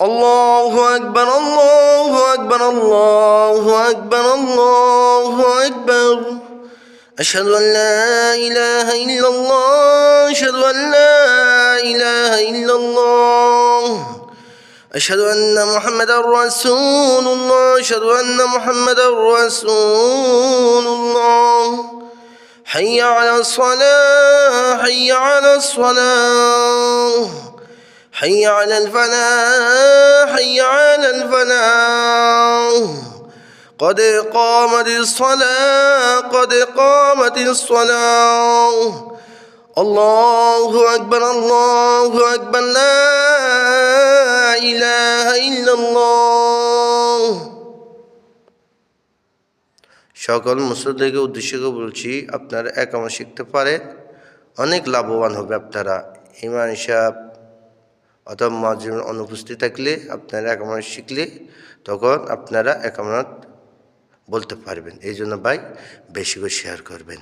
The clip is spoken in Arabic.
الله أكبر الله أكبر الله أكبر الله أكبر. أشهد أن لا إله إلا الله أشهد أن لا إله إلا الله أشهد أن محمدا رسول الله أشهد أن محمدا رسول الله. حي على الصلاة حي على الصلاة حي على الفلاح حي على الفلاح. قد قامت الصلاة قد قامت الصلاة. الله أكبر الله أكبر لا إله إلا الله. সকল মুসল্লিকে উদ্দেশ্য করে বলছি, আপনারা একামত শিখতে পারেন, অনেক লাভবান হবে আপনারা। ইমাম সাহেব অথবা মুয়াজ্জিনের অনুপস্থিত থাকলে আপনারা একামত শিখলে তখন আপনারা একামত বলতে পারবেন। এই জন্য ভাই বেশি করে শেয়ার করবেন।